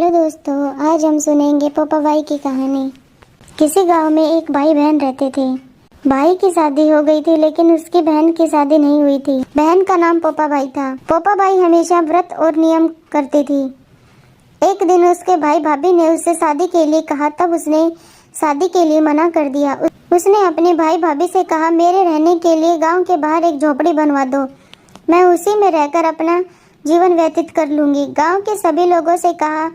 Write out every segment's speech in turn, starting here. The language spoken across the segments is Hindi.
हेलो दोस्तों, आज हम सुनेंगे पोपा भाई की कहानी। किसी गांव में एक भाई बहन रहते थे। भाई की शादी हो गई थी, लेकिन उसकी बहन की शादी नहीं हुई थी। बहन का नाम पोपा भाई था। पोपा भाई हमेशा व्रत और नियम करती थी। एक दिन उसके भाई भाभी ने उससे शादी के लिए कहा, तब उसने शादी के लिए मना कर दिया। उसने अपने भाई भाभी से कहा, मेरे रहने के लिए गाँव के बाहर एक झोपड़ी बनवा दो, मैं उसी में रहकर अपना जीवन व्यतीत कर लूंगी। गांव के सभी लोगों से कहा,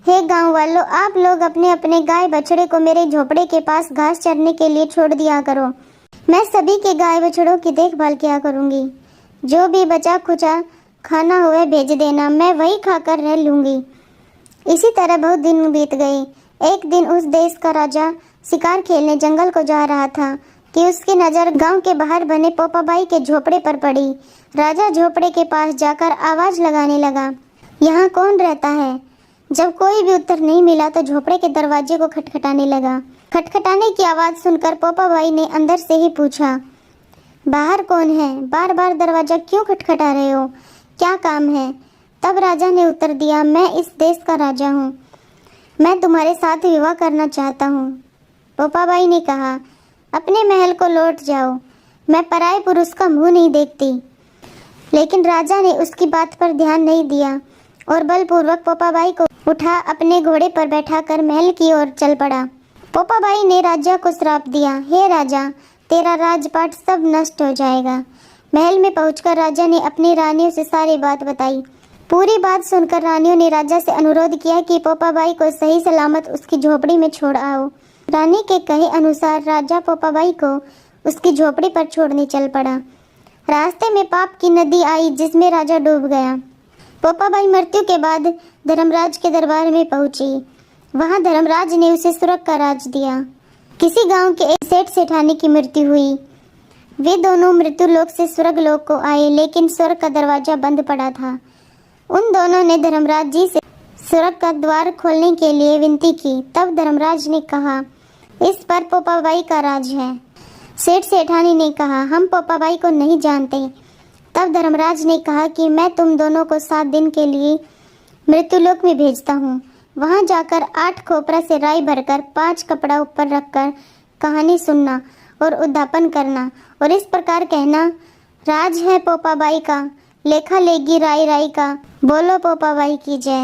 हे गांव वालों, आप लोग अपने अपने गाय बछड़े को मेरे झोपड़े के पास घास चरने के लिए छोड़ दिया करो। मैं सभी के गाय बछड़ों की देखभाल किया करूंगी। जो भी बचा खुचा खाना हुआ भेज देना, मैं वही खाकर रह लूंगी। इसी तरह बहुत दिन बीत गए। एक दिन उस देश का राजा शिकार खेलने जंगल को जा रहा था कि उसकी नज़र गांव के बाहर बने पोपा भाई के झोपड़े पर पड़ी। राजा झोपड़े के पास जाकर आवाज लगाने लगा, यहाँ कौन रहता है? जब कोई भी उत्तर नहीं मिला तो झोपड़े के दरवाजे को खटखटाने लगा। खटखटाने की आवाज सुनकर पोपा भाई ने अंदर से ही पूछा, बाहर कौन है? बार बार दरवाजा क्यों खटखटा रहे हो? क्या काम है? तब राजा ने उत्तर दिया, मैं इस देश का राजा हूँ, मैं तुम्हारे साथ विवाह करना चाहता हूँ। पोपा भाई ने कहा, अपने महल को लौट जाओ, मैं पराये पुरुष का मुंह नहीं देखती। लेकिन राजा ने उसकी बात पर ध्यान नहीं दिया और बलपूर्वक पोपा भाई को उठा अपने घोड़े पर बैठाकर महल की ओर चल पड़ा। पोपा भाई ने राजा को श्राप दिया, हे राजा, तेरा राजपाट सब नष्ट हो जाएगा। महल में पहुंचकर राजा ने अपनी रानियों से सारी बात बताई। पूरी बात सुनकर रानियों ने राजा से अनुरोध किया कि पोपा भाई को सही सलामत उसकी झोपड़ी में छोड़ आओ। रानी के कहे अनुसार राजा पोपा भाई को उसकी झोपड़ी पर छोड़ने चल पड़ा। रास्ते में पाप की नदी आई, जिसमें राजा डूब गया। पोपा भाई मृत्यु के बाद धर्मराज के दरबार में पहुंची। वहां धर्मराज ने उसे स्वर्ग का राज दिया। किसी गांव के एक सेठ सेठानी की मृत्यु हुई। वे दोनों मृत्यु लोक से स्वर्ग लोक को आए, लेकिन स्वर्ग का दरवाजा बंद पड़ा था। उन दोनों ने धर्मराज जी से स्वर्ग का द्वार खोलने के लिए विनती की। तब धर्मराज ने कहा, इस पर पोपा भाई का राज है। सेठ सेठानी ने कहा, हम पोपा भाई को नहीं जानते। तब धर्मराज ने कहा कि मैं तुम दोनों को 7 दिन के लिए मृत्युलोक में भेजता हूँ। वहाँ जाकर 8 खोपरा से राई भरकर 5 कपड़ा ऊपर रखकर कहानी सुनना और उद्यापन करना और इस प्रकार कहना, राज है पोपा भाई का, लेखा लेगी राई राई का, बोलो पोपा भाई की जय।